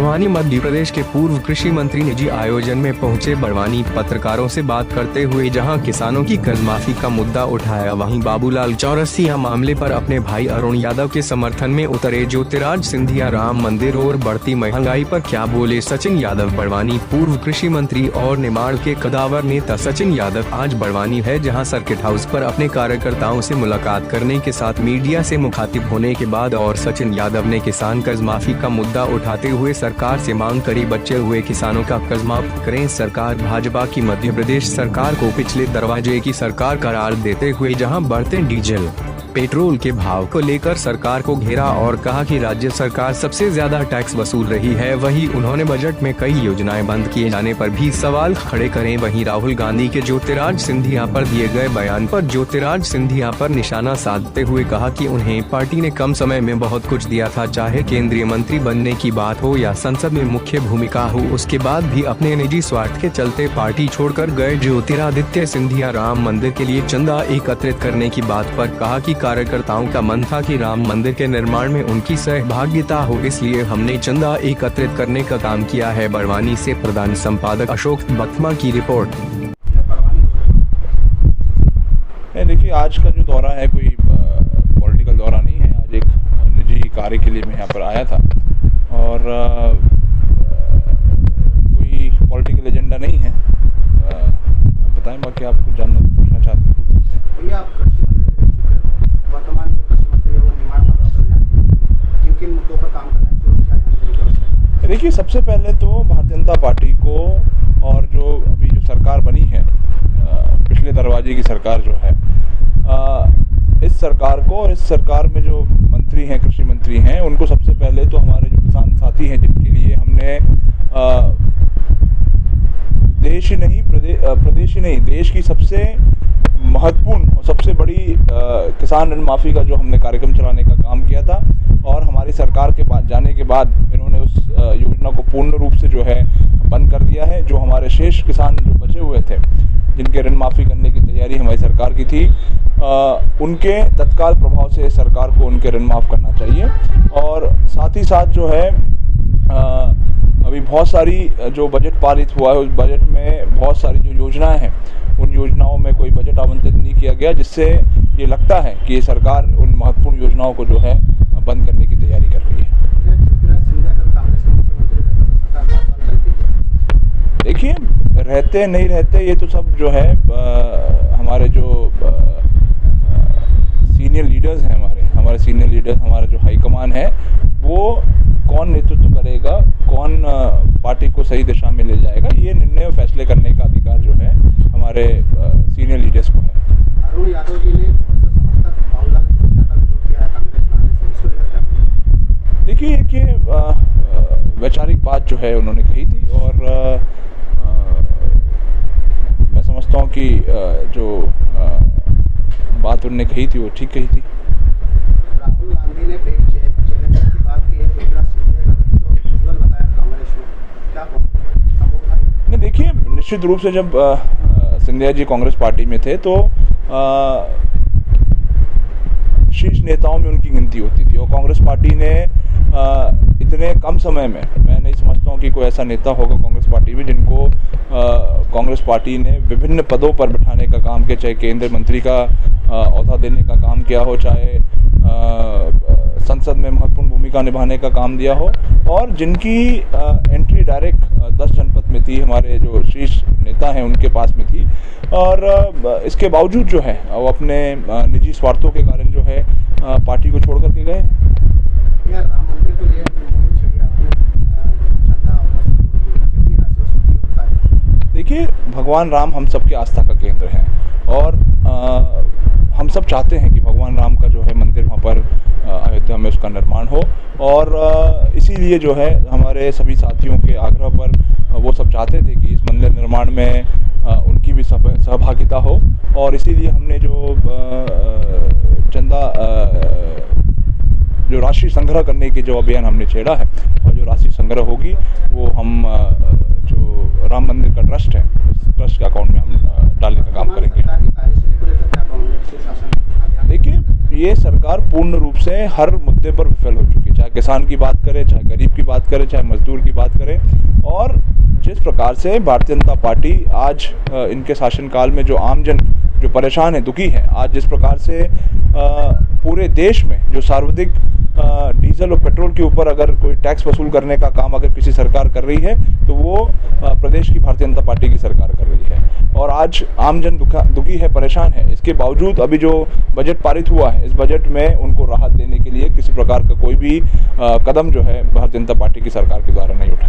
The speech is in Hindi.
बड़वानी मध्य प्रदेश के पूर्व कृषि मंत्री निजी आयोजन में पहुंचे। बड़वानी पत्रकारों से बात करते हुए जहां किसानों की कर्ज माफी का मुद्दा उठाया, वहीं बाबूलाल चौरसिया मामले पर अपने भाई अरुण यादव के समर्थन में उतरे। ज्योतिराज सिंधिया राम मंदिर और बढ़ती महंगाई पर क्या बोले सचिन यादव। बड़वानी पूर्व कृषि मंत्री और निमाड़ के कदावर नेता सचिन यादव आज बड़वानी है, जहां सर्किट हाउस पर अपने कार्यकर्ताओं से मुलाकात करने के साथ मीडिया से मुखातिब होने के बाद और सचिन यादव ने किसान कर्ज माफी का मुद्दा उठाते हुए सरकार से मांग करी, बचे हुए किसानों का कर्ज माफ करें। सरकार भाजपा की मध्य प्रदेश सरकार को पिछले दरवाजे की सरकार करार देते हुए जहां बढ़ते डीजल पेट्रोल के भाव को लेकर सरकार को घेरा और कहा कि राज्य सरकार सबसे ज्यादा टैक्स वसूल रही है। वहीं उन्होंने बजट में कई योजनाएं बंद किए जाने पर भी सवाल खड़े करे। वहीं राहुल गांधी के ज्योतिराज सिंधिया पर दिए गए बयान पर ज्योतिराज सिंधिया पर निशाना साधते हुए कहा कि उन्हें पार्टी ने कम समय में बहुत कुछ दिया था, चाहे केंद्रीय मंत्री बनने की बात हो या संसद में मुख्य भूमिका हो। उसके बाद भी अपने निजी स्वार्थ के चलते पार्टी छोड़कर गए। ज्योतिरादित्य सिंधिया राम मंदिर के लिए चंदा एकत्रित करने की बात पर कहा कि कार्यकर्ताओं का मन था कि राम मंदिर के निर्माण में उनकी सहभागिता हो, इसलिए हमने चंदा एकत्रित करने का काम किया है। बड़वानी से प्रधान संपादक अशोक बख्मा की रिपोर्ट। देखिए, आज का जो दौरा है कोई पॉलिटिकल दौरा नहीं है। आज एक निजी कार्य के लिए मैं यहाँ पर आया था और कोई पॉलिटिकल एजेंडा नहीं है। बताएं, बाकी आप कुछ जानना पूछना चाहते हैं? वर्तमान जो कृषि मंत्री है वो निमाड़ किन मुद्दों पर काम करना है, क्या ध्यान देने की आवश्यकता है? देखिए, सबसे पहले तो भारतीय जनता पार्टी को और जो अभी जो सरकार बनी है, पिछले दरवाजे की सरकार जो है, इस सरकार को और इस सरकार में जो मंत्री हैं, कृषि मंत्री हैं, उनको सबसे पहले तो हमारे जो किसान साथी हैं जिनके लिए हमने देश ही नहीं प्रदेश ही नहीं देश की सबसे महत्वपूर्ण और सबसे बड़ी किसान ऋण माफ़ी का जो हमने कार्यक्रम चलाने का काम किया था और हमारी सरकार के बाद जाने के बाद इन्होंने उस योजना को पूर्ण रूप से जो है बंद कर दिया है। जो हमारे शेष किसान जो बचे हुए थे, जिनके ऋण माफ़ी करने की तैयारी हमारी सरकार की थी, उनके तत्काल प्रभाव से सरकार को उनके ऋण माफ़ करना चाहिए। और साथ ही साथ जो है अभी बहुत सारी जो बजट पारित हुआ है, उस बजट में बहुत सारी जो योजनाएं हैं, उन योजनाओं में कोई बजट आवंटित नहीं किया गया, जिससे ये लगता है कि ये सरकार उन महत्वपूर्ण योजनाओं को जो है बंद करने की तैयारी कर रही है। देखिए, रहते नहीं रहते ये तो सब जो है हमारे जो सीनियर लीडर्स हैं, हमारे सीनियर लीडर्स, हमारा जो हाईकमान है, वो कौन नेतृत्व करेगा, कौन पार्टी को सही दिशा में ले जाएगा, ये निर्णय और फैसले करने का अधिकार जो है हमारे सीनियर लीडर्स को है। अरुण यादव जी ने समर्थक बाबूलाल चौरसिया का विरोध किया है कांग्रेस में आने से, इसको लेकर क्या? देखिए, ये वैचारिक बात जो है उन्होंने कही थी और मैं समझता हूँ कि जो बात उन्होंने कही थी वो ठीक कही थी। राहुल गांधी ने चैलेंजर की बात की है, ज्योतिराज सिंधिया का विजुअल बताया कांग्रेस में, क्या संभव है? नहीं, देखिए, निश्चित रूप से जब सिंधिया जी कांग्रेस पार्टी में थे तो शीर्ष नेताओं में उनकी गिनती होती थी और कांग्रेस पार्टी ने इतने कम समय में, मैं नहीं समझता हूँ कि कोई ऐसा नेता होगा कांग्रेस पार्टी में जिनको कांग्रेस पार्टी ने विभिन्न पदों पर बिठाने का काम किया, चाहे केंद्रीय मंत्री का औहदा देने का काम किया हो, चाहे संसद में महत्वपूर्ण भूमिका निभाने का काम दिया हो, और जिनकी एंट्री डायरेक्ट 10 जनपद में थी, हमारे जो शीर्ष नेता हैं उनके पास में थी। और इसके बावजूद जो है वो अपने निजी स्वार्थों के कारण जो है पार्टी को छोड़ करके गए। राम मंदिर को ले देखिए, भगवान राम हम सबके आस्था का केंद्र हैं और हम सब चाहते हैं कि भगवान राम का जो है मंदिर वहाँ पर अयोध्या में उसका निर्माण हो और इसीलिए जो है हमारे सभी साथियों के आग्रह पर वो सब चाहते थे कि इस मंदिर निर्माण में उनकी भी सहभागिता हो और इसीलिए हमने जो चंदा जो राशि संग्रह करने की जो अभियान हमने छेड़ा है और जो राशि संग्रह होगी वो हम जो राम मंदिर का ट्रस्ट है उस ट्रस्ट के अकाउंट में हम डालने का काम करेंगे। देखिए, ये सरकार पूर्ण रूप से हर मुद्दे पर विफल हो चुकी है, चाहे किसान की बात करें, चाहे गरीब की बात करें, चाहे मजदूर की बात करें। और जिस प्रकार से भारतीय जनता पार्टी आज इनके शासनकाल में जो आमजन जो परेशान है, दुखी है, आज जिस प्रकार से पूरे देश में जो सर्वाधिक डीजल और पेट्रोल के ऊपर अगर कोई टैक्स वसूल करने का काम अगर किसी सरकार कर रही है तो वो प्रदेश की भारतीय जनता पार्टी की सरकार कर रही है। और आज आमजन दुखी है, परेशान है। इसके बावजूद अभी जो बजट पारित हुआ है, इस बजट में उनको राहत देने के लिए किसी प्रकार का कोई भी कदम जो है भारतीय जनता पार्टी की सरकार के द्वारा नहीं उठाया।